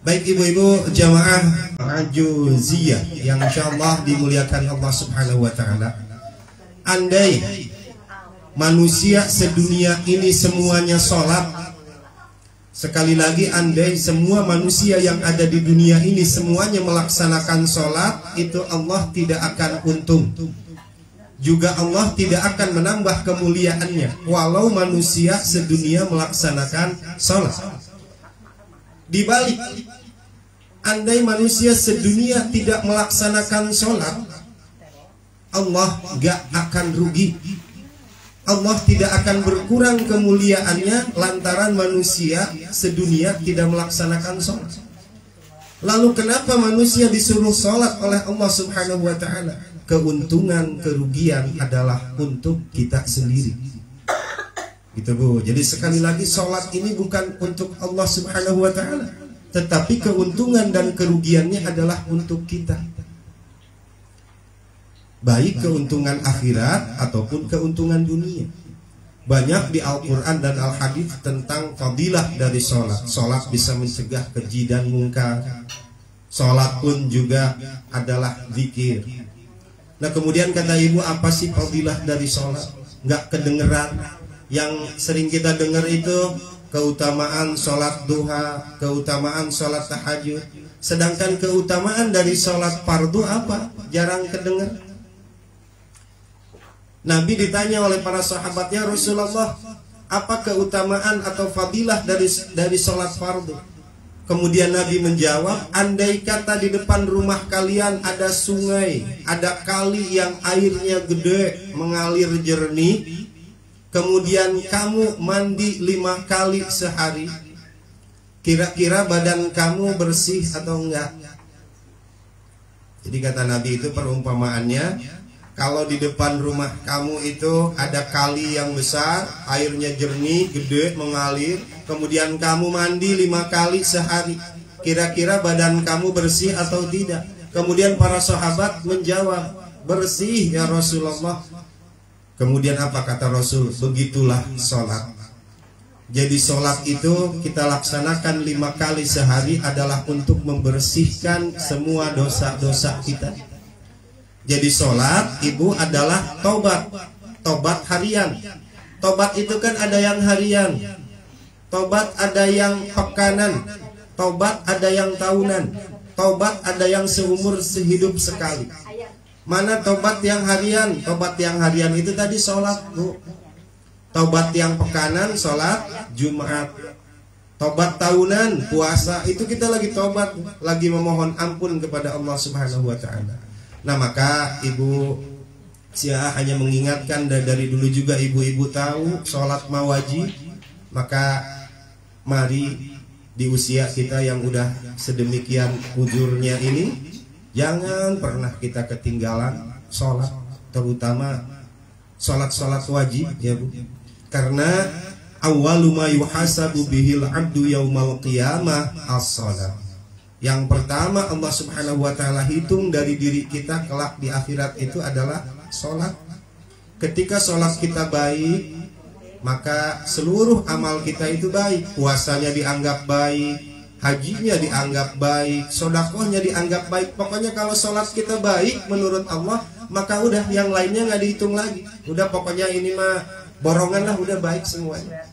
Baik ibu-ibu jamaah Ajuziyah yang insyaallah dimuliakan Allah Subhanahu wa taala. Andai manusia sedunia ini semuanya sholat, sekali lagi andai semua manusia yang ada di dunia ini semuanya melaksanakan sholat, itu Allah tidak akan untung. Juga Allah tidak akan menambah kemuliaannya walau manusia sedunia melaksanakan sholat. Dibalik, andai manusia sedunia tidak melaksanakan sholat, Allah gak akan rugi. Allah tidak akan berkurang kemuliaannya lantaran manusia sedunia tidak melaksanakan sholat. Lalu kenapa manusia disuruh sholat oleh Allah Subhanahu wa ta'ala? Keuntungan, kerugian adalah untuk kita sendiri. Gitu Bu. Jadi sekali lagi sholat ini bukan untuk Allah Subhanahu wa ta'ala, tetapi keuntungan dan kerugiannya adalah untuk kita. Baik keuntungan akhirat ataupun keuntungan dunia. Banyak di Al-Quran dan Al-Hadits tentang fadilah dari sholat. Sholat bisa mencegah keji dan mungkar. Sholat pun juga adalah zikir. Nah kemudian kata ibu, apa sih fadilah dari sholat? Nggak kedengeran. Yang sering kita dengar itu keutamaan sholat duha, keutamaan sholat tahajud. Sedangkan keutamaan dari sholat fardu apa? Jarang kedengar. Nabi ditanya oleh para sahabatnya, Rasulullah, apa keutamaan atau fadilah dari sholat fardu? Kemudian Nabi menjawab, andai kata di depan rumah kalian ada sungai, ada kali yang airnya gede, mengalir jernih, kemudian kamu mandi 5 kali sehari, kira-kira badan kamu bersih atau enggak? Jadi kata Nabi itu perumpamaannya, kalau di depan rumah kamu itu ada kali yang besar, airnya jernih, gede, mengalir, kemudian kamu mandi 5 kali sehari, kira-kira badan kamu bersih atau tidak? Kemudian para sahabat menjawab, bersih ya Rasulullah. Kemudian apa kata Rasul? Begitulah sholat. Jadi sholat itu kita laksanakan 5 kali sehari adalah untuk membersihkan semua dosa-dosa kita. Jadi sholat ibu adalah tobat. Tobat harian. Tobat itu kan ada yang harian, tobat ada yang pekanan, tobat ada yang tahunan, tobat ada yang seumur sehidup sekali. Mana tobat yang harian? Tobat yang harian itu tadi sholat Bu. Tobat yang pekanan sholat Jumat. Tobat tahunan puasa, itu kita lagi tobat, lagi memohon ampun kepada Allah Subhanahu wa ta'ala. Nah maka ibu Sia hanya mengingatkan, dari dulu juga ibu-ibu tahu sholat mawajib. Maka mari di usia kita yang udah sedemikian ujurnya ini, jangan pernah kita ketinggalan sholat, terutama sholat-sholat wajib ya Bu. Karena awwalu ma yuhasabu bihil abdu yaumal qiyamah as-sholat. Yang pertama Allah Subhanahu wa ta'ala hitung dari diri kita kelak di akhirat itu adalah sholat. Ketika sholat kita baik, maka seluruh amal kita itu baik. Puasanya dianggap baik, hajinya dianggap baik, sodakohnya dianggap baik. Pokoknya kalau sholat kita baik menurut Allah, maka udah yang lainnya nggak dihitung lagi. Udah pokoknya ini mah borongan lah, udah baik semuanya.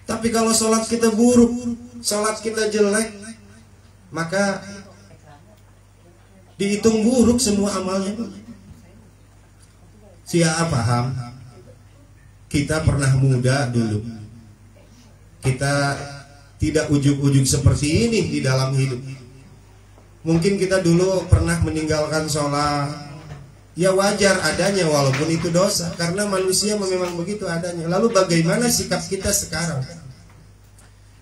Tapi kalau sholat kita buruk, sholat kita jelek, maka dihitung buruk semua amalnya. Siapa paham? Kita pernah muda dulu, kita tidak ujug-ujug seperti ini di dalam hidup. Mungkin kita dulu pernah meninggalkan sholat, ya wajar adanya walaupun itu dosa, karena manusia memang begitu adanya. Lalu bagaimana sikap kita sekarang?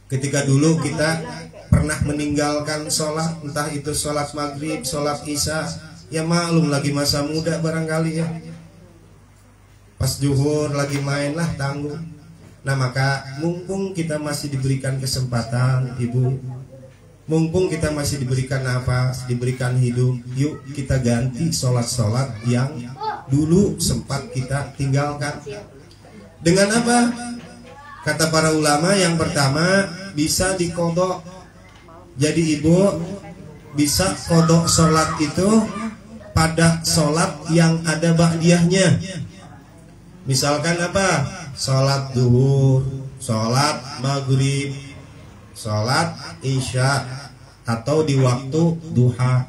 Ketika dulu kita pernah meninggalkan sholat, entah itu sholat maghrib, sholat isya, ya maklum lagi masa muda barangkali ya, pas zuhur lagi main lah tanggung. Nah maka mumpung kita masih diberikan kesempatan ibu, mumpung kita masih diberikan nafas, diberikan hidup, yuk kita ganti sholat-sholat yang dulu sempat kita tinggalkan. Dengan apa? Kata para ulama, yang pertama bisa diqodho. Jadi ibu bisa qodok sholat itu pada sholat yang ada ba'diyahnya. Misalkan apa? Sholat duhur, sholat maghrib, sholat isya, atau di waktu duha.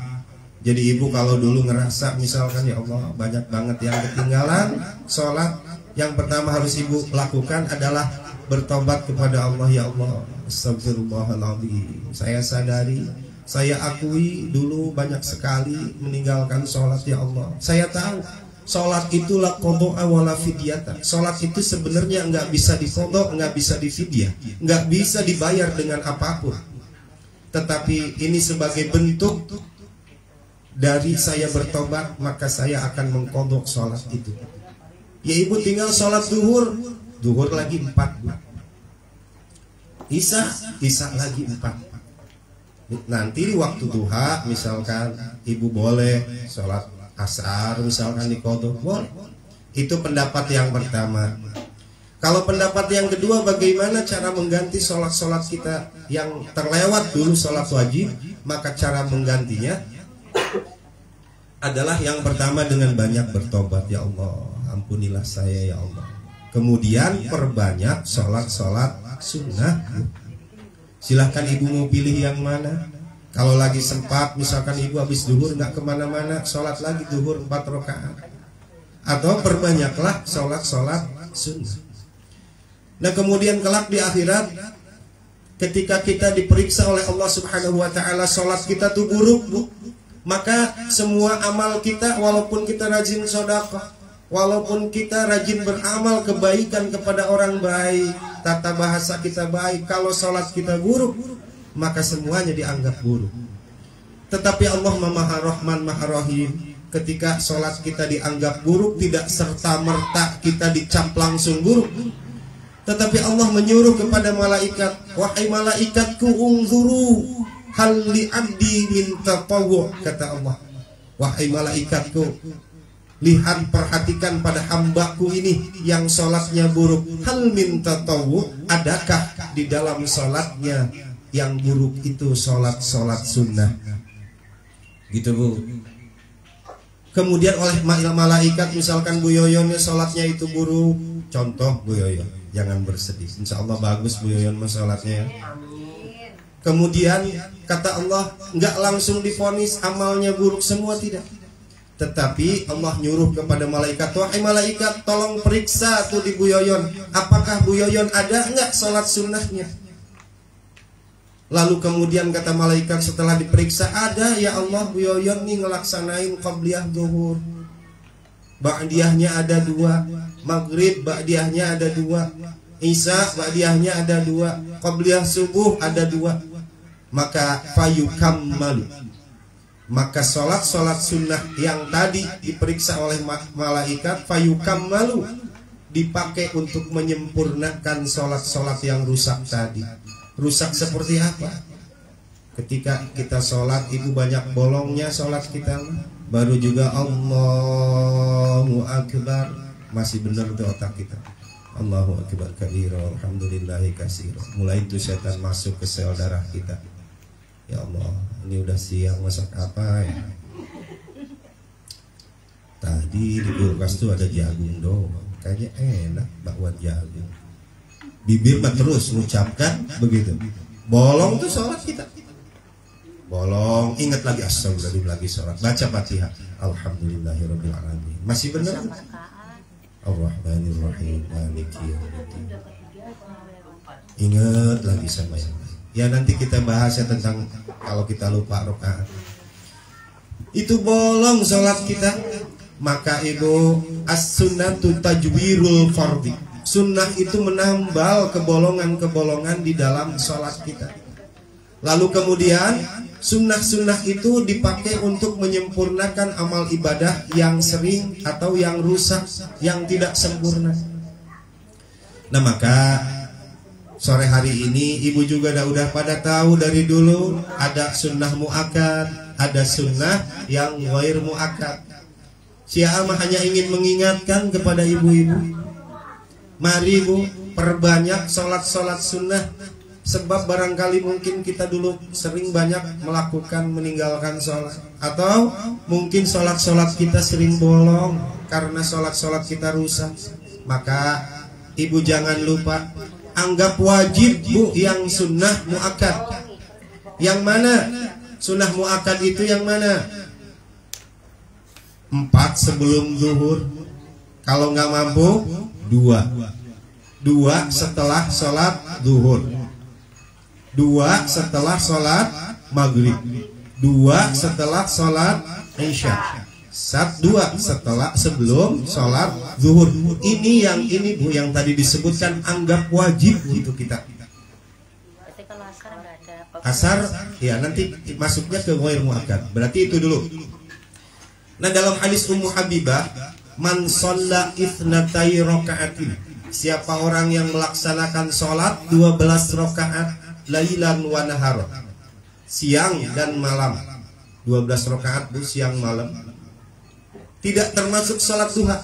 Jadi ibu kalau dulu ngerasa misalkan ya Allah banyak banget yang ketinggalan sholat, yang pertama harus ibu lakukan adalah bertobat kepada Allah. Ya Allah, astagfirullahaladzim, saya sadari, saya akui dulu banyak sekali meninggalkan sholat. Ya Allah, saya tahu sholat itulah qodok wala fidyata. Sholat itu sebenarnya nggak bisa diqodok, nggak bisa difidyah, nggak bisa dibayar dengan apapun. Tetapi ini sebagai bentuk dari saya bertobat, maka saya akan mengqodok sholat itu. Ya ibu tinggal sholat duhur, duhur lagi 4, isya lagi 4. Nanti di waktu duha misalkan ibu boleh sholat asar misalkan diqodok, boleh. Itu pendapat yang pertama. Kalau pendapat yang kedua, bagaimana cara mengganti sholat-sholat kita yang terlewat dulu sholat wajib, maka cara menggantinya adalah yang pertama dengan banyak bertobat. Ya Allah, ampunilah saya ya Allah. Kemudian perbanyak sholat-sholat sunnah. Silahkan ibu mau pilih yang mana. Kalau lagi sempat misalkan ibu habis duhur nggak kemana-mana, sholat lagi duhur 4 rakaat. Atau perbanyaklah sholat-sholat sunnah. Nah kemudian kelak di akhirat, ketika kita diperiksa oleh Allah Subhanahu wa ta'ala, sholat kita tuh buruk, bu, maka semua amal kita, walaupun kita rajin sedekah, walaupun kita rajin beramal kebaikan kepada orang baik, tata bahasa kita baik, kalau sholat kita buruk, maka semuanya dianggap buruk. Tetapi Allah Maha Rahman Maha Rahim, ketika sholat kita dianggap buruk, tidak serta-merta kita dicap langsung buruk. Tetapi Allah menyuruh kepada malaikat, wahai malaikatku, unzuru hal li abdi min tatawwu, kata Allah. Wahai malaikatku, lihat, perhatikan pada hambaku ini yang sholatnya buruk. Hal min tatawwu, adakah di dalam sholatnya yang buruk itu sholat-sholat sunnah? Gitu bu. Kemudian oleh malaikat, misalkan Bu Yoyonnya sholatnya itu buruk, contoh Bu Yoyon, jangan bersedih, insya Allah bagus Bu Yoyon sholatnya ya. Kemudian kata Allah, nggak langsung divonis amalnya buruk semua, tidak. Tetapi Allah nyuruh kepada malaikat, wahai malaikat, tolong periksa tuh di Bu Yoyon, apakah Bu Yoyon ada nggak sholat sunnahnya. Lalu kemudian kata malaikat setelah diperiksa, ada ya Allah, Bu Yoyon nih ngelaksanain qabliyah zuhur, ba'diyahnya ada 2, maghrib ba'diyahnya ada 2, isya ba'diyahnya ada 2, qabliyah subuh ada 2. Maka fayukammalu, maka sholat-sholat sunnah yang tadi diperiksa oleh malaikat, fayukammalu, dipakai untuk menyempurnakan sholat-sholat yang rusak tadi. Rusak seperti apa? Ketika kita sholat itu banyak bolongnya sholat kita, baru juga Allahu Akbar, masih benar tuh otak kita, Allahu Akbar kabira, alhamdulillahi katsira. Mulai itu setan masuk ke sel darah kita. Ya Allah, ini udah siang, masak apa ya? Tadi di kulkas tuh ada jagung doang, kayaknya enak bakwan jagung. Bibir mah terus mengucapkan begitu. Bolong tuh sholat kita. Bolong, ingat lagi astagfirullah, lagi sholat, baca Fatihah, alhamdulillahirabbil alamin. Masih benar? Ar-Rahmanir-Rahim, Maliki yaumiddin. Ingat lagi sama yang lain. Ya nanti kita bahas ya tentang kalau kita lupa rakaat. Itu bolong sholat kita. Maka ibu, as-sunnatu tajwirul fardhi. Sunnah itu menambal kebolongan-kebolongan di dalam sholat kita. Lalu kemudian sunnah-sunnah itu dipakai untuk menyempurnakan amal ibadah yang sering atau yang rusak, yang tidak sempurna. Nah maka sore hari ini ibu juga udah pada tahu dari dulu ada sunnah muakkad, ada sunnah yang ghair muakkad. Syiah hanya ingin mengingatkan kepada ibu-ibu, mari bu, perbanyak sholat-sholat sunnah. Sebab barangkali mungkin kita dulu sering banyak melakukan meninggalkan sholat, atau mungkin sholat-sholat kita sering bolong karena sholat-sholat kita rusak. Maka ibu jangan lupa, anggap wajib bu yang sunnah muakkad. Yang mana? Sunnah muakkad itu yang mana? 4 sebelum zuhur. Kalau nggak mampu 2 setelah sholat zuhur, 2 setelah sholat maghrib, 2 setelah sholat isya, 2 sebelum sholat zuhur. Ini bu yang tadi disebutkan anggap wajib untuk kita. Asar ya nanti masuknya ke ghair muakkad. Berarti itu dulu. Nah, dalam hadis Ummu Habibah, man shalla itsnatai raka'atin, siapa orang yang melaksanakan sholat 12 rakaat lailan wa nahar, siang dan malam, 12 rakaat bu siang malam, tidak termasuk sholat duha,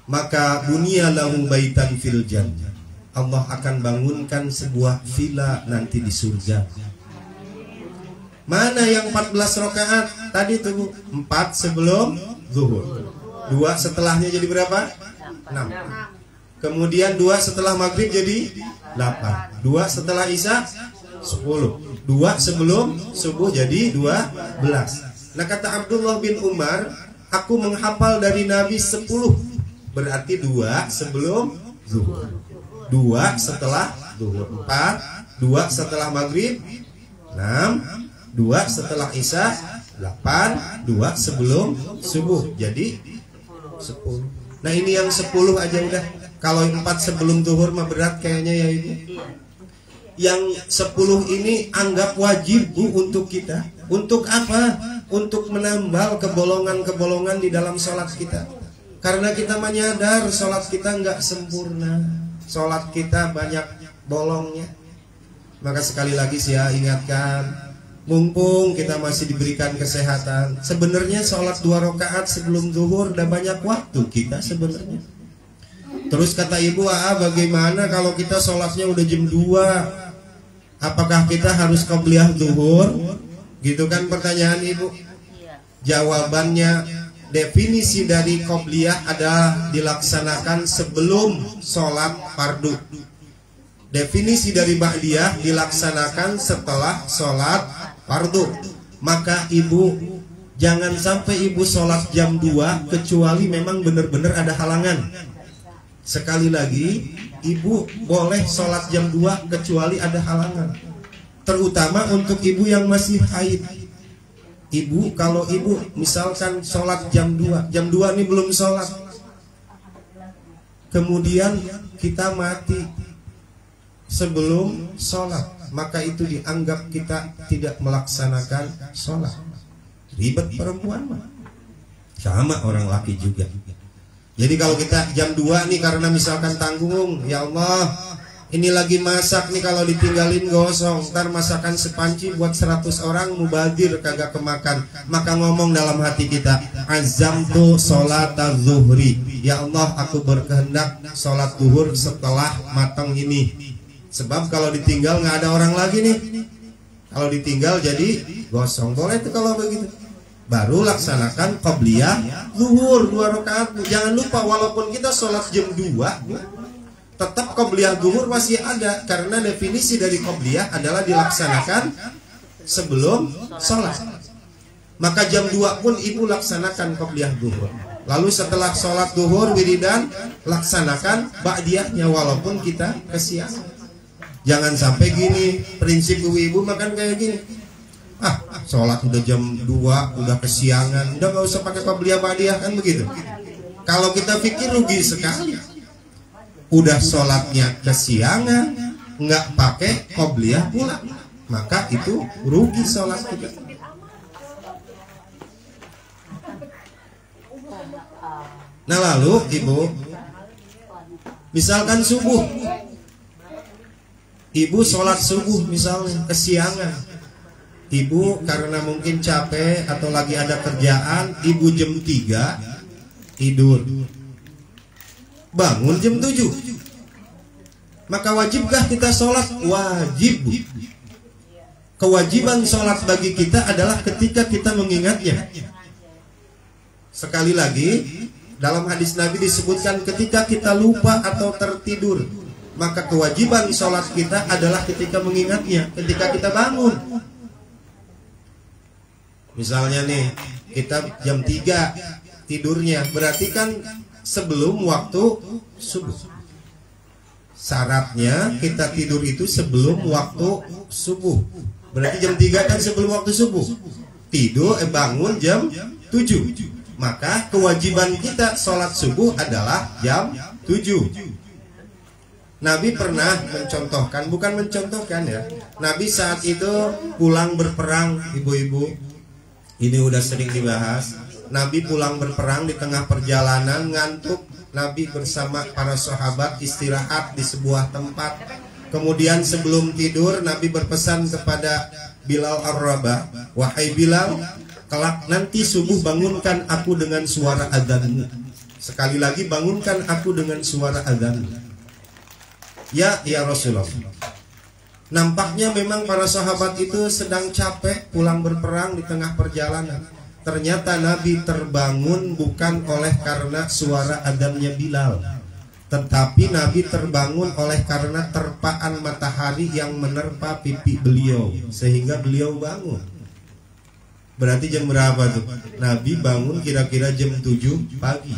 maka bunya lahu baitan fil jannah, Allah akan bangunkan sebuah villa nanti di surga. Mana yang 14 rakaat tadi tuh? 4 sebelum zuhur, 2 setelahnya jadi berapa? 6. Kemudian 2 setelah maghrib jadi 8, 2 setelah isya 10, 2 sebelum subuh jadi 12. Nah, kata Abdullah bin Umar, aku menghafal dari Nabi 10, berarti 2 sebelum zuhur, 2 setelah zuhur 4, 2 setelah maghrib 6, 2 setelah isya 8, 2 sebelum subuh jadi 10. Nah, ini yang 10 aja udah. Kalau 4 sebelum zuhur mah berat kayaknya ya ibu. Yang 10 ini anggap wajib bu untuk kita. Untuk apa? Untuk menambal kebolongan-kebolongan di dalam sholat kita. Karena kita menyadar sholat kita nggak sempurna, sholat kita banyak bolongnya. Maka sekali lagi saya ingatkan, mumpung kita masih diberikan kesehatan, sebenarnya sholat 2 rakaat sebelum zuhur udah banyak waktu kita sebenarnya. Terus kata ibu, bagaimana kalau kita sholatnya udah jam 2? Apakah kita harus qobliyah zuhur? Gitu kan pertanyaan ibu. Jawabannya, definisi dari qobliyah adalah dilaksanakan sebelum sholat fardu. Definisi dari ba'diyah dilaksanakan setelah sholat fardu. Maka ibu jangan sampai ibu sholat jam 2 kecuali memang benar-benar ada halangan. Sekali lagi, ibu boleh sholat jam 2 kecuali ada halangan. Terutama untuk ibu yang masih haid. Ibu, kalau ibu misalkan sholat jam 2 ini belum sholat, kemudian kita mati sebelum sholat, maka itu dianggap kita tidak melaksanakan sholat. Ribet perempuan mah, sama orang laki juga. Jadi kalau kita jam 2 nih karena misalkan tanggung, ya Allah ini lagi masak nih, kalau ditinggalin gosong, ntar masakan sepanci buat 100 orang mubadir kagak kemakan. Maka ngomong dalam hati kita, azamtu sholat zuhri, ya Allah aku berkehendak sholat zuhur setelah matang ini. Sebab kalau ditinggal nggak ada orang lagi nih, kalau ditinggal jadi gosong. Boleh tuh kalau begitu. Baru laksanakan qobliyah zuhur 2 rakaat. Jangan lupa, walaupun kita sholat jam 2, tetap qobliyah zuhur masih ada, karena definisi dari qobliyah adalah dilaksanakan sebelum sholat. Maka jam 2 pun ibu laksanakan qobliyah zuhur. Lalu setelah sholat zuhur wiridan, laksanakan ba'diyahnya walaupun kita kesiangan. Jangan sampai gini, prinsip ibu-ibu makan kayak gini. Sholat udah jam 2, udah kesiangan, udah gak usah pakai qobliyah ba'diyah, kan begitu. Kalau kita pikir rugi sekali. Udah sholatnya kesiangan, nggak pakai qobliyah pula, maka itu rugi sholat kita. Nah lalu ibu, misalkan subuh, ibu sholat subuh misalnya kesiangan. Ibu karena mungkin capek atau lagi ada kerjaan, ibu jam 3 tidur, bangun jam 7. Maka wajibkah kita sholat? Wajib. Kewajiban sholat bagi kita adalah ketika kita mengingatnya. Sekali lagi, dalam hadis Nabi disebutkan ketika kita lupa atau tertidur, maka kewajiban sholat kita adalah ketika mengingatnya, ketika kita bangun. Misalnya nih, kita jam 3 tidurnya, berarti kan sebelum waktu subuh. Syaratnya kita tidur itu sebelum waktu subuh. Berarti jam 3 kan sebelum waktu subuh. Tidur bangun jam 7. Maka kewajiban kita sholat subuh adalah jam 7. Nabi pernah mencontohkan, bukan mencontohkan ya, Nabi saat itu pulang berperang, ibu-ibu. Ini udah sering dibahas. Nabi pulang berperang, di tengah perjalanan ngantuk. Nabi bersama para sahabat istirahat di sebuah tempat. Kemudian sebelum tidur Nabi berpesan kepada Bilal Ar-Rabah, "Wahai Bilal, kelak nanti subuh bangunkan aku dengan suara adzanmu." Sekali lagi, bangunkan aku dengan suara adzanmu. Ya Rasulullah. Nampaknya memang para sahabat itu sedang capek pulang berperang di tengah perjalanan. Ternyata Nabi terbangun bukan oleh karena suara adzannya Bilal, tetapi Nabi terbangun oleh karena terpaan matahari yang menerpa pipi beliau, sehingga beliau bangun. Berarti jam berapa tuh? Nabi bangun kira-kira jam 7 pagi.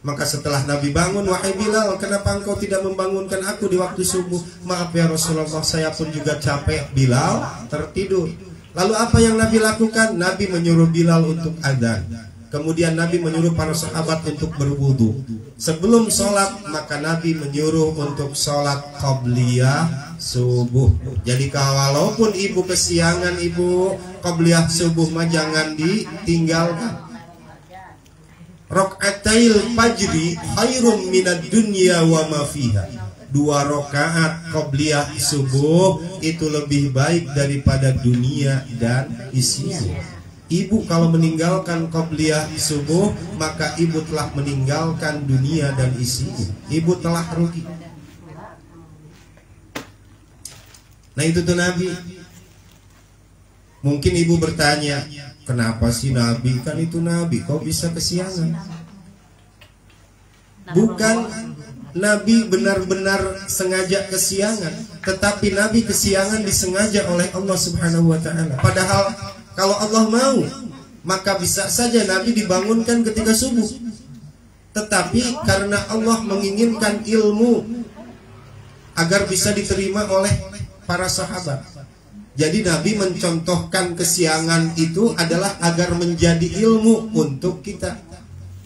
Maka setelah Nabi bangun, "Wahai Bilal, kenapa engkau tidak membangunkan aku di waktu subuh?" "Maaf ya Rasulullah, saya pun juga capek." Bilal tertidur. Lalu apa yang Nabi lakukan? Nabi menyuruh Bilal untuk adzan. Kemudian Nabi menyuruh para sahabat untuk berwudu. Sebelum sholat, maka Nabi menyuruh untuk sholat qabliyah subuh. Jadi walaupun ibu kesiangan, ibu, qabliyah subuh mah jangan ditinggalkan. Rakaatail fajri khairum minad dunya wa ma fiha. 2 rakaat qabliyah subuh itu lebih baik daripada dunia dan isinya. Ibu kalau meninggalkan qabliyah subuh, maka ibu telah meninggalkan dunia dan isinya. Ibu telah rugi. Nah itu tuh Nabi. Mungkin ibu bertanya, kenapa sih Nabi? Kan itu Nabi, kok bisa kesiangan? Bukan Nabi benar-benar sengaja kesiangan, tetapi Nabi kesiangan disengaja oleh Allah Subhanahu wa ta'ala. Padahal kalau Allah mau, maka bisa saja Nabi dibangunkan ketika subuh. Tetapi karena Allah menginginkan ilmu agar bisa diterima oleh para sahabat, jadi Nabi mencontohkan kesiangan itu adalah agar menjadi ilmu untuk kita.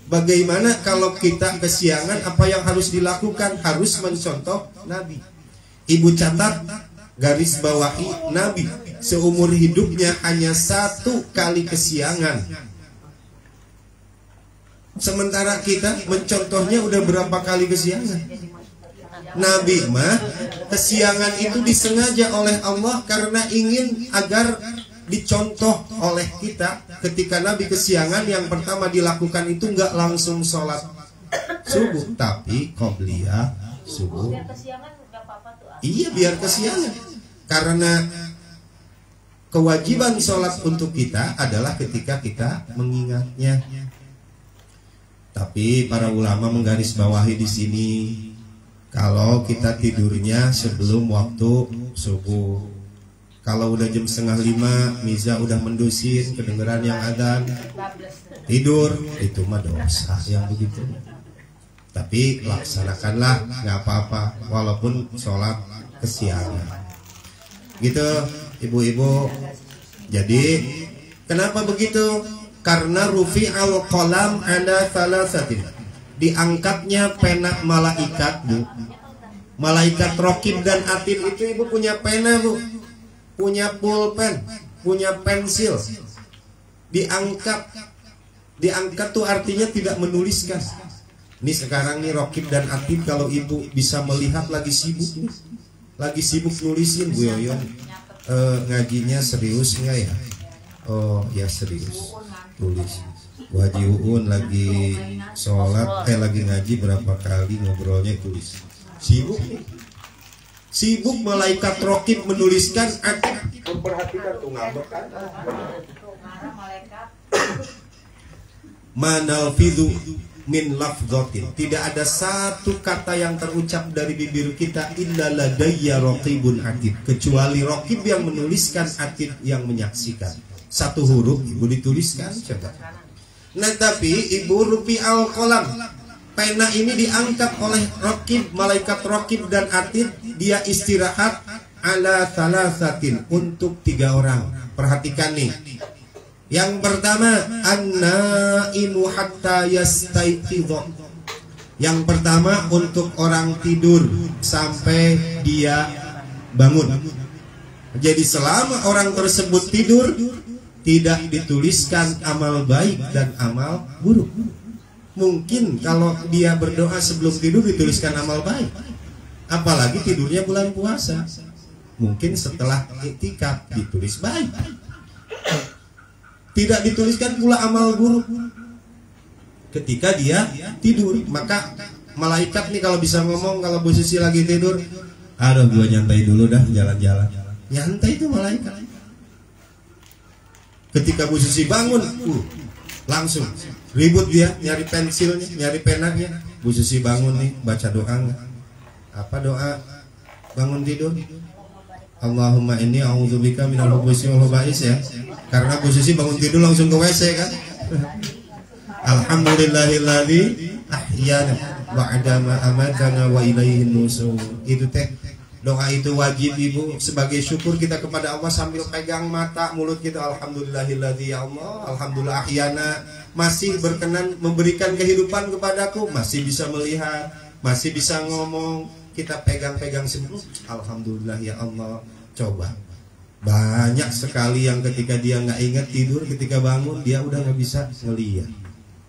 Bagaimana kalau kita kesiangan, apa yang harus dilakukan? Harus mencontoh Nabi. Ibu catat, garis bawahi, Nabi seumur hidupnya hanya 1 kali kesiangan. Sementara kita mencontohnya udah berapa kali kesiangan. Nabi mah kesiangan itu disengaja oleh Allah karena ingin agar dicontoh oleh kita. Ketika Nabi kesiangan, yang pertama dilakukan itu nggak langsung sholat subuh, tapi qobliyah subuh. Iya, biar kesiangan. Karena kewajiban sholat untuk kita adalah ketika kita mengingatnya. Tapi para ulama menggarisbawahi di sini, kalau kita tidurnya sebelum waktu subuh. Kalau udah jam 4:30, Miza udah mendusin, kedengeran yang adzan, tidur, itu mah dosa yang begitu. Tapi laksanakanlah, nggak apa-apa, walaupun sholat kesiangan. Gitu, ibu-ibu. Jadi, kenapa begitu? Karena rufi'al qalam ala thalathatin. Diangkatnya pena malaikat, Bu. Malaikat Raqib dan Atid itu ibu punya pena, Bu. Punya pulpen, punya pensil. Diangkat. Diangkat tuh artinya tidak menuliskan. Ini sekarang nih Raqib dan Atid, kalau ibu bisa melihat lagi sibuk nih. Lagi sibuk nulisin, Bu Yoyon. Ngajinya serius nggak ya? Oh ya serius. Tulis. Bu Haji Uun lagi sholat, lagi ngaji berapa kali ngobrolnya tulis. Sibuk nih. Sibuk malaikat raqib menuliskan atid. Memperhatikan tuh ngambek kan. Manalfidhu min lafdhatin, tidak ada satu kata yang terucap dari bibir kita illa ladayya raqibun atid, kecuali raqib yang menuliskan, atid yang menyaksikan. Satu huruf ibu dituliskan coba. Nah tapi ibu rupi al qalam, pena ini diangkat oleh raqib, malaikat raqib dan atid. Dia istirahat ala salasatin, untuk 3 orang. Perhatikan nih. Yang pertama, an-naimu hatta yastaiqidha. Yang pertama untuk orang tidur sampai dia bangun. Jadi selama orang tersebut tidur, tidak dituliskan amal baik dan amal buruk. Mungkin kalau dia berdoa sebelum tidur dituliskan amal baik, apalagi tidurnya bulan puasa. Mungkin setelah iktikaf ditulis baik. Tidak dituliskan pula amal buruk ketika dia tidur. Maka malaikat nih kalau bisa ngomong, kalau Bu Susi lagi tidur, aduh gua nyantai dulu dah, jalan-jalan. Nyantai itu malaikat. Ketika Bu Susi bangun, langsung ribut dia, nyari pensilnya, nyari penanya. Bu Susi bangun nih, baca doa nggak? Apa doa bangun tidur? Allahumma inni a'udzubika minal khubuthi wal khaba'is ya. Karena Bu Susi bangun tidur langsung ke WC kan. Alhamdulillahilladzi ahyana ba'da ma amatana wa ilaihin nusyur. Itu teh doa itu wajib ibu, sebagai syukur kita kepada Allah sambil pegang mata mulut kita. Alhamdulillahilladzi, ya Allah, alhamdulillah ahyana, masih berkenan memberikan kehidupan kepadaku, masih bisa melihat, masih bisa ngomong. Kita pegang-pegang sembuh, alhamdulillah ya Allah. Coba banyak sekali yang ketika dia nggak ingat tidur, ketika bangun dia udah nggak bisa ngelihat,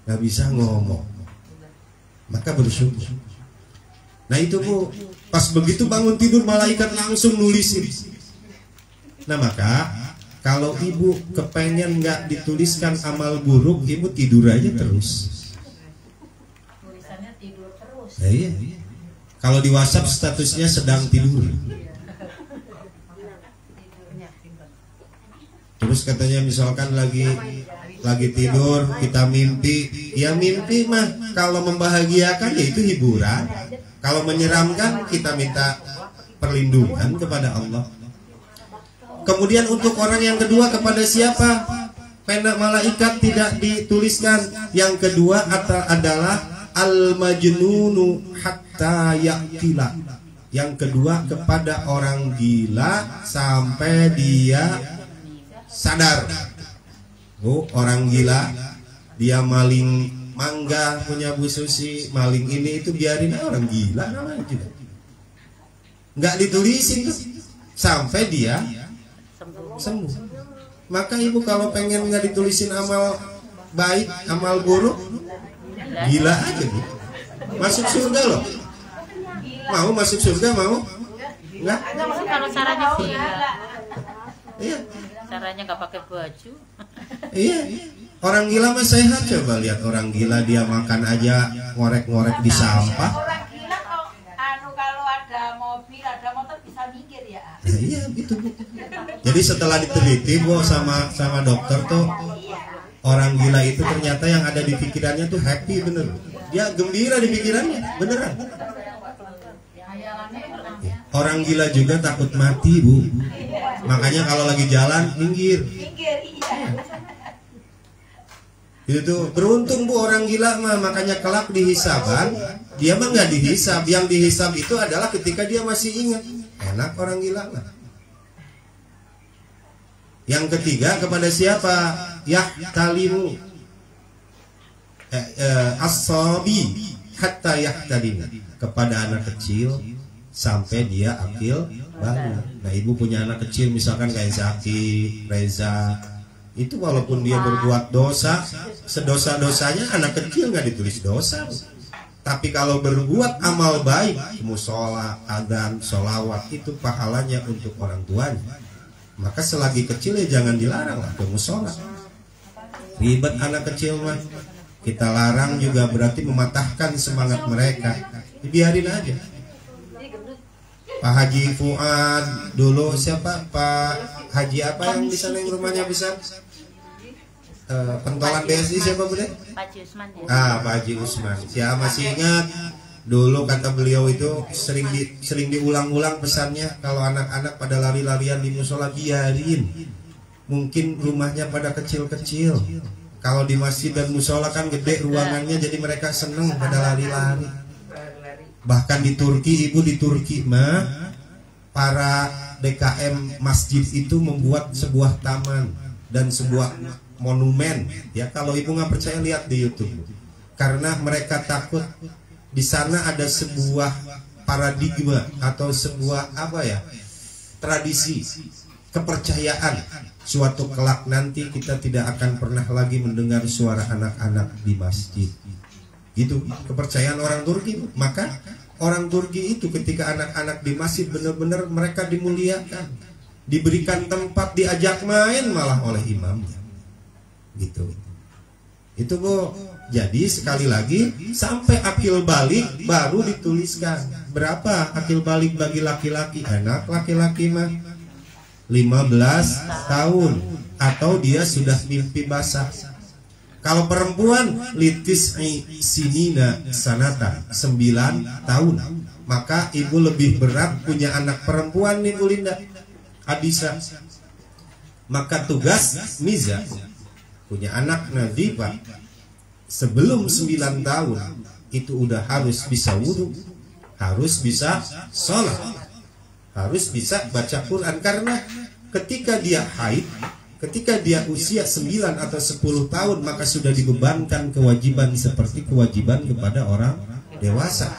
nggak bisa ngomong, maka bersyukur. Nah itu Bu, pas begitu bangun tidur malaikat langsung nulisin. Nah maka kalau ibu kepengen nggak dituliskan amal buruk, ibu tidur aja terus. Tulisannya tidur terus. Iya. Kalau di WhatsApp statusnya sedang tidur. Terus katanya misalkan lagi tidur kita mimpi, ya mimpi mah kalau membahagiakan ya itu hiburan. Kalau menyeramkan kita minta perlindungan kepada Allah. Kemudian untuk orang yang kedua, kepada siapa pena malaikat tidak dituliskan. Yang kedua adalah al-majnunu hatta yaqila. Yang kedua kepada orang gila sampai dia sadar. Oh, orang gila dia maling mangga punya Bu Susi, maling ini itu biarin orang gila namanya juga. Nggak ditulisin tuh sampai dia sembuh. Maka ibu kalau pengen nggak ditulisin amal baik, amal buruk, gila aja Bu. Masuk surga loh. Mau masuk surga mau? Enggak? Kalau caranya gila. Iya. Caranya nggak pakai baju. Iya. Orang gila mah sehat, coba lihat orang gila dia makan aja ngorek-ngorek di sampah. Orang gila kalau ada mobil, ada motor bisa mikir ya. Iya gitu Bu. Jadi setelah diteliti Bu sama dokter tuh, orang gila itu ternyata yang ada di pikirannya tuh happy bener. Dia gembira di pikirannya, beneran. Orang gila juga takut mati Bu. Makanya kalau lagi jalan minggir. Itu beruntung Bu orang gila mah, makanya kelak dihisaban dia mah nggak dihisab. Yang dihisab itu adalah ketika dia masih ingat. Enak orang gila mah. Yang ketiga kepada siapa? Yahtalimu as-sabi hatta yahtalim, kepada anak kecil sampai dia akil bangun. Nah ibu punya anak kecil misalkan kayak Zaki, Reza, itu walaupun dia berbuat dosa, sedosa-dosanya anak kecil nggak ditulis dosa. Tapi kalau berbuat amal baik, musola, adzan, sholawat, itu pahalanya untuk orang tuanya. Maka selagi kecil ya jangan dilarang lah ke musola. Ribet anak kecil mah, kita larang juga berarti mematahkan semangat mereka. Biarin aja. Pak Haji Fuad dulu siapa? Pak Haji apa yang di sana yang rumahnya besar? Pentolan BSI siapa Bude? Pak Haji Usman ya. Pak Haji Usman. Saya masih ingat dulu kata beliau itu sering diulang-ulang pesannya, kalau anak-anak pada lari-larian di musola biarin. Mungkin rumahnya pada kecil-kecil. Kalau di masjid dan musola kan gede ruangannya, jadi mereka seneng pada lari-lari. Bahkan di Turki, ibu di Turki mah para DKM masjid itu membuat sebuah taman dan sebuah monumen. Ya kalau ibu nggak percaya lihat di YouTube. Karena mereka takut di sana ada sebuah paradigma atau sebuah tradisi kepercayaan suatu kelak nanti kita tidak akan pernah lagi mendengar suara anak-anak di masjid. Gitu kepercayaan orang Turki. Maka orang Turki itu ketika anak-anak di masjid benar-benar mereka dimuliakan, diberikan tempat, diajak main malah oleh imamnya. Gitu. Itu Bu. Jadi sekali lagi sampai akil balik baru dituliskan. Berapa akil balik bagi laki-laki? Anak laki-laki mah 15 tahun atau dia sudah mimpi basah. Kalau perempuan litis sinina sanata 9 tahun, maka ibu lebih berat punya anak perempuan nih Bu Linda Adisa. Maka tugas Miza punya anak Nadifa sebelum 9 tahun itu udah harus bisa wudhu, harus bisa sholat, harus bisa baca Quran. Karena ketika dia haid, ketika dia usia 9 atau 10 tahun, maka sudah dibebankan kewajiban seperti kewajiban kepada orang dewasa.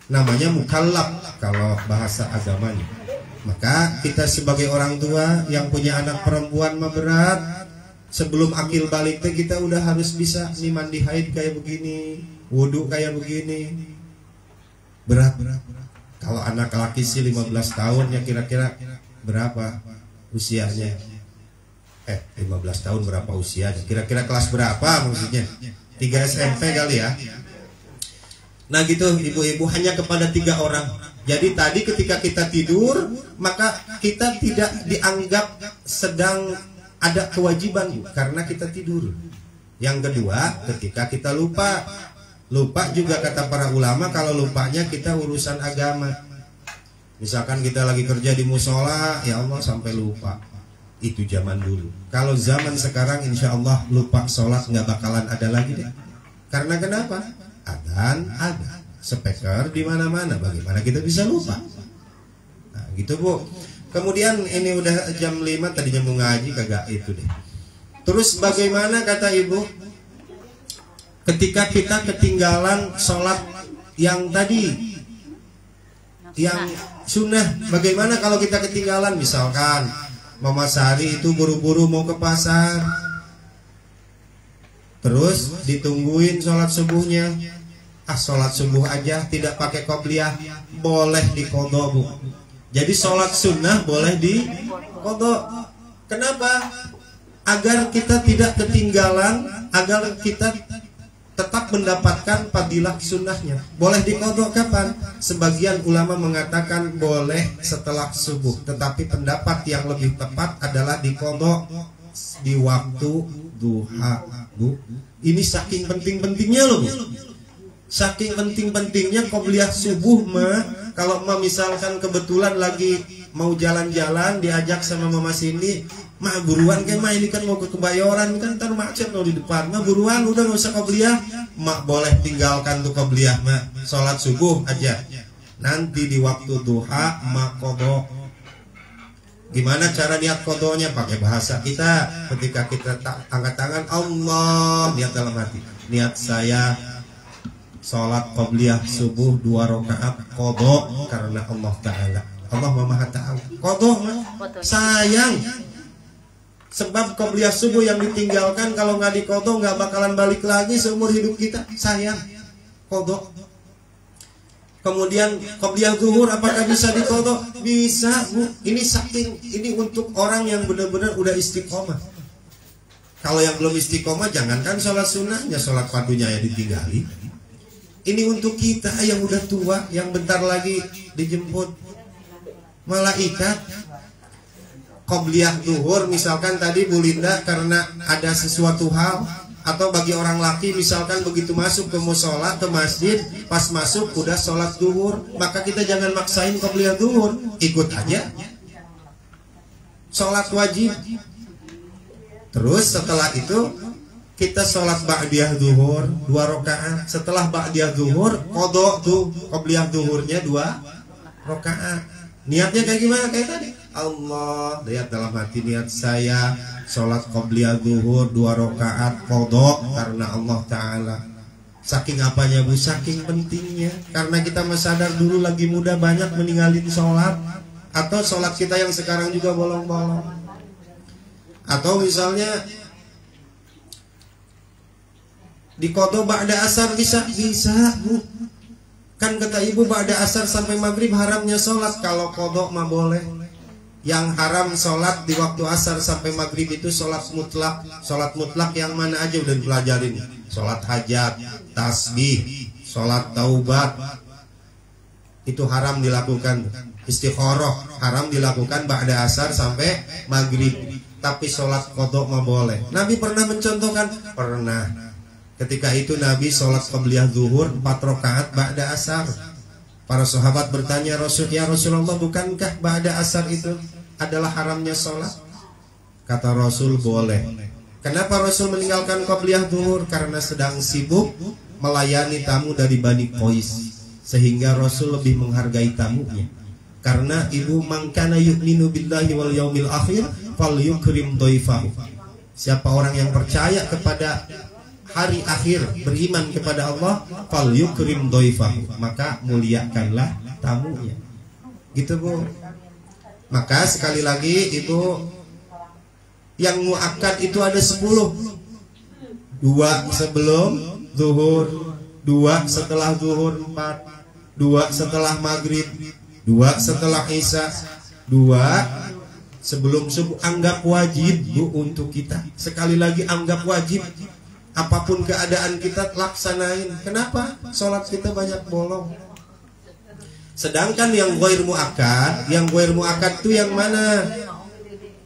Namanya mukallaf kalau bahasa agamanya. Maka kita sebagai orang tua yang punya anak perempuan mah berat. Sebelum akil balik kita udah harus bisa nih mandi haid kayak begini, wudhu kayak begini. Berat. Kalau anak laki sih 15 tahun ya kira-kira berapa usianya? 15 tahun berapa usianya? Kira-kira kelas berapa maksudnya? 3 SMP kali ya. Nah gitu ibu-ibu, hanya kepada 3 orang. Jadi tadi ketika kita tidur, maka kita tidak dianggap sedang ada kewajiban karena kita tidur. Yang kedua, ketika kita lupa. Lupa juga kata para ulama, kalau lupanya kita urusan agama. Misalkan kita lagi kerja di musola, ya Allah sampai lupa. Itu zaman dulu. Kalau zaman sekarang insya Allah lupa sholat nggak bakalan ada lagi deh. Karena kenapa? Adzan ada, speaker di mana-mana. Bagaimana kita bisa lupa? Nah, gitu Bu. Kemudian ini udah jam 5, tadinya mau ngaji kagak itu deh. Terus bagaimana kata ibu? Ketika kita ketinggalan sholat yang tadi, yang sunnah, bagaimana kalau kita ketinggalan? Misalkan Mama Sari itu buru-buru mau ke pasar, terus ditungguin sholat subuhnya. Sholat subuh aja tidak pakai qobliyah, boleh diqodho Bu. Jadi sholat sunnah boleh diqodho. Kenapa? Agar kita tidak ketinggalan, agar kita tetap mendapatkan fadilah sunnahnya. Boleh diqodho kapan? Sebagian ulama mengatakan boleh setelah subuh, tetapi pendapat yang lebih tepat adalah diqodho di waktu duha Bu. Ini saking penting-pentingnya loh Bu. Saking penting-pentingnya qobliyah subuh mah. Kalau misalkan kebetulan lagi mau jalan-jalan diajak sama Mama Cindy, mah buruan kan mah ini kan mau ke Kebayoran kan ntar macet loh di depan, mah buruan udah nggak usah qobliyah, mak boleh tinggalkan tuh qobliyah mah, sholat subuh aja. Nanti di waktu duha mak qodho. Gimana cara niat qodhonya? Pakai bahasa kita. Ketika kita angkat tangan, Allah, niat dalam hati, niat saya sholat qobliyah subuh 2 rakaat qodho karena Allah Ta'ala. Allah Maha Ta'ala. Qodho sayang. Sebab qobliyah subuh yang ditinggalkan kalau nggak diqodho nggak bakalan balik lagi seumur hidup kita. Sayang. Qodho. Kemudian qobliyah zuhur apakah bisa diqodho? Bisa Bu. Ini untuk orang yang benar-benar udah istiqomah. Kalau yang belum istiqomah jangankan sholat sunnahnya, sholat fardunya ya ditinggali. Ini untuk kita yang udah tua, yang bentar lagi dijemput Malaikat qobliyah zuhur misalkan tadi Bu Linda karena ada sesuatu hal, atau bagi orang laki misalkan begitu masuk ke musola, ke masjid, pas masuk udah sholat zuhur, maka kita jangan maksain qobliyah zuhur, ikut aja sholat wajib. Terus setelah itu kita sholat ba'diyah zuhur 2 rakaat. Setelah ba'diyah zuhur qadha tuh qobliyah zuhurnya 2 rakaat. Niatnya kayak gimana? Kayak tadi, Allah, lihat dalam hati niat saya sholat qobliyah zuhur 2 rakaat qadha karena Allah Ta'ala. Saking apanya Bu? Saking pentingnya. Karena kita masih sadar dulu lagi muda banyak meninggalin sholat, atau sholat kita yang sekarang juga bolong-bolong. Atau misalnya di qadha ba'da asar bisa Bu. Kan kata ibu ba'da asar sampai maghrib haramnya sholat. Kalau qadha mah boleh. Yang haram sholat di waktu asar sampai maghrib itu sholat mutlak. Sholat mutlak yang mana aja udah dipelajarin. Sholat hajat, tasbih, sholat taubat, itu haram dilakukan. Istikharah haram dilakukan ba'da asar sampai maghrib. Tapi sholat qadha mah boleh. Nabi pernah mencontohkan? Pernah. Ketika itu Nabi sholat qobliyah zuhur 4 rakaat ba'da asar. Para sahabat bertanya, ya Rasulullah, bukankah ba'da asar itu adalah haramnya sholat? Kata Rasul, boleh. Kenapa Rasul meninggalkan qobliyah zuhur? Karena sedang sibuk melayani tamu dari Bani Qais, sehingga Rasul lebih menghargai tamunya. Karena ibu mangkana yu'minu billahi wal yaumil akhir fal yukrim dhaifahu. Siapa orang yang percaya kepada hari akhir, beriman kepada Allah, fal yukrim dhaifahu, maka muliakanlah tamunya. Gitu Bu. Maka sekali lagi Ibu, yang muakkad itu ada 10. 2 sebelum zuhur, 2 setelah zuhur 4, 2 setelah maghrib, 2 setelah isya, 2 sebelum subuh. Anggap wajib Bu untuk kita. Sekali lagi anggap wajib. Apapun keadaan kita laksanain. Kenapa? Sholat kita banyak bolong. Sedangkan yang ghair muakkad, itu yang mana?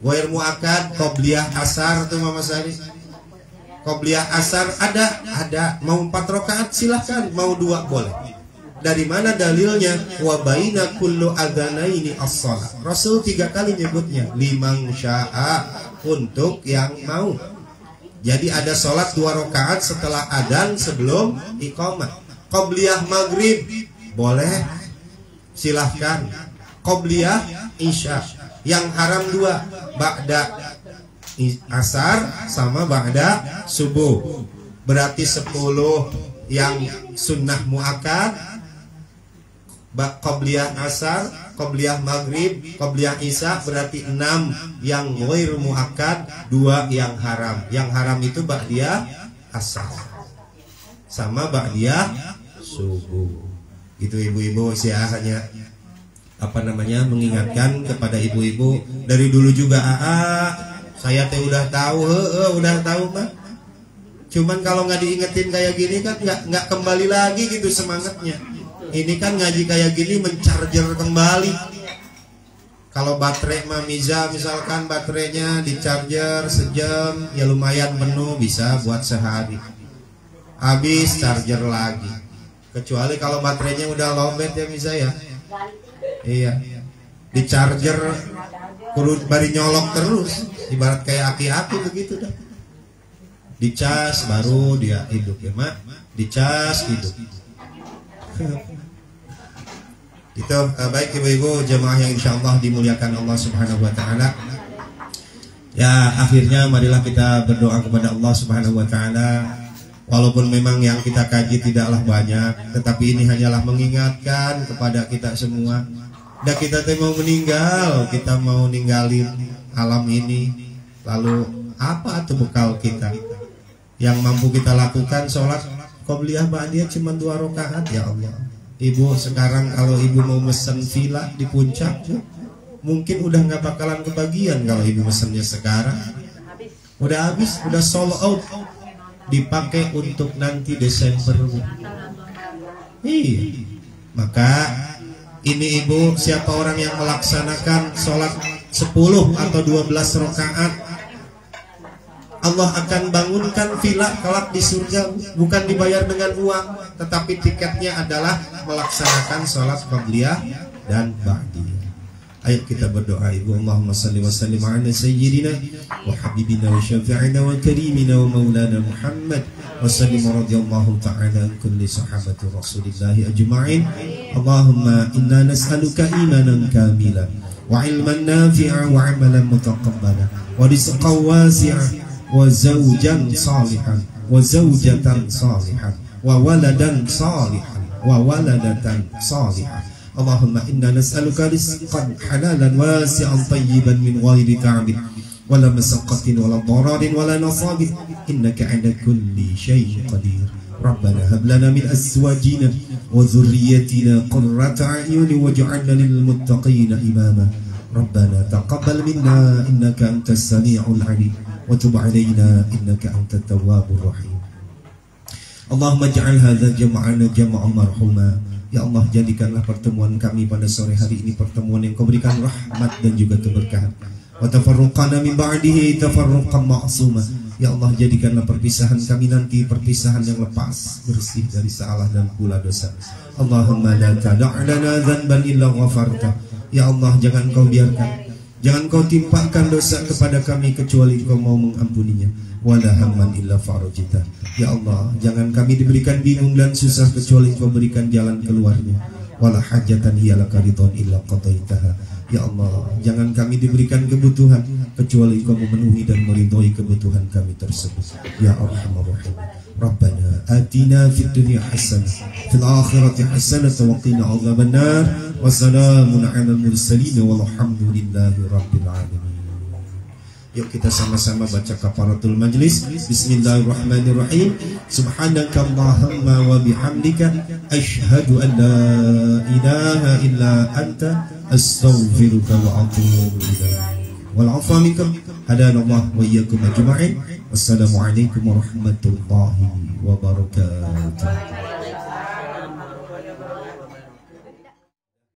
Ghair muakkad qobliyah asar tuh Mama Sari. Qobliyah asar ada. Mau 4 rakaat silahkan, mau 2 boleh. Dari mana dalilnya? Wa baina kullu adzanaini as-shalah. Rasul 3 kali nyebutnya, liman syaa, untuk yang mau. Jadi ada sholat 2 rakaat setelah adzan sebelum iqamah. Qobliyah maghrib boleh, silahkan. Qobliyah isya, yang haram 2, ba'da asar sama ba'da subuh. Berarti 10 yang sunnah muakkad, qobliyah asar, qobliyah maghrib, qobliyah isya, berarti 6 yang ghair muakkad, 2 yang haram. Yang haram itu ba'diyah asar sama ba'diyah subuh. Itu ibu-ibu, saya hanya mengingatkan kepada ibu-ibu. Dari dulu juga saya teh udah tahu Pak. Cuman kalau nggak diingetin kayak gini kan nggak kembali lagi gitu semangatnya. Ini kan ngaji kayak gini mencharger kembali. Kalau baterai Mamiza misalkan baterainya dicharger sejam, ya lumayan penuh, bisa buat sehari. Habis charger lagi. Kecuali kalau baterainya udah lowbat ya Miza ya. Iya. Dicharger kurut bari nyolok terus. Ibarat kayak aki-aki begitu dah. Dicas baru dia hidup ya Mak. Dicas hidup. Itu baik ibu-ibu jemaah yang insyaallah dimuliakan Allah Subhanahu wa taala. Ya, akhirnya marilah kita berdoa kepada Allah Subhanahu wa taala. Walaupun memang yang kita kaji tidaklah banyak, tetapi ini hanyalah mengingatkan kepada kita semua. Dan kita mau meninggal, kita mau ninggalin alam ini. Lalu apa tuh bekal kita? Yang mampu kita lakukan sholat qobliyah ba'diyah cuma 2 rakaat ya Allah. Ibu sekarang kalau ibu mau mesen villa di puncak, mungkin udah nggak bakalan kebagian kalau ibu mesennya sekarang. Udah habis, udah sold out. Dipakai untuk nanti Desember. Iya. Maka Ini ibu, siapa orang yang melaksanakan sholat 10 atau 12 rakaat, Allah akan bangunkan villa kelak di surga, bukan dibayar dengan uang, tetapi tiketnya adalah melaksanakan sholat qabliyah dan ba'diyah. Ayo kita berdoa ibu. Allahumma salli wa sallim ala sayyidina wa habibina wa syafi'ina wa karimina wa maulana Muhammad wa sallim radhiyallahu ta'ala an kulli sahabati rasulillahi ajma'in. Allahumma inna nas'aluka imanan kamilan wa ilman nafi'a wa amalan mutaqabbala wa rizqan wasi'a wa zawjan salihan wa zawjatan salihan wa waladan salihan wa waladatan salihan. Allahumma inna nas'aluka rizqan halalan wasi'an tayyiban min ghairi ta'bin wala masaqatin wala dararin wala nasabin innaka 'ala kulli syai'in qadir. Rabbana hab lana min azwajina wa dhurriyyatina qurrata a'yun waj'alna lil muttaqina imama. Rabbana taqabbal minna innaka antas sami'ul 'alim wa tub 'alaina innaka antat tawwabur rahim. Allahumma ij'al hadza jam'ana jam'an marhuma. Ya Allah, jadikanlah pertemuan kami pada sore hari ini pertemuan yang Kau berikan rahmat dan juga keberkahan. Wa tafarruqana min ba'dihi tafarruqan ma'suma. Ya Allah, jadikanlah perpisahan kami nanti perpisahan yang lepas, bersih dari salah dan pula dosa. Allahumma la tada' lana dzanban illa ghafarta. Ya Allah, jangan Kau biarkan, jangan Kau timpakan dosa kepada kami kecuali Kau mau mengampuninya. Wala hamman illa farajita. Ya Allah, jangan kami diberikan bingung dan susah kecuali Kau berikan jalan keluarnya. Wala hajatan hiya laka ridwan illa qadaitaha. Ya Allah, jangan kami diberikan kebutuhan kecuali Kau memenuhi dan meridhai kebutuhan kami tersebut. Ya Arhamar Rahim. Rabbana atina fid dunya hasanah fil akhirati hasanah wa qina adzabannar. Wa salamun 'alal mursalin walhamdulillahi rabbil alamin. Yuk kita sama-sama baca kafaratul majlis. Bismillahirrahmanirrahim. Subhanakallahumma wa bihamdika asyhadu an la ilaha illa anta astaghfiruka wa atubu ilaik. Wal 'afwa minkum. Hadanallahu wa iyyakum ajma'in. Wassalamu alaikum warahmatullahi wabarakatuh.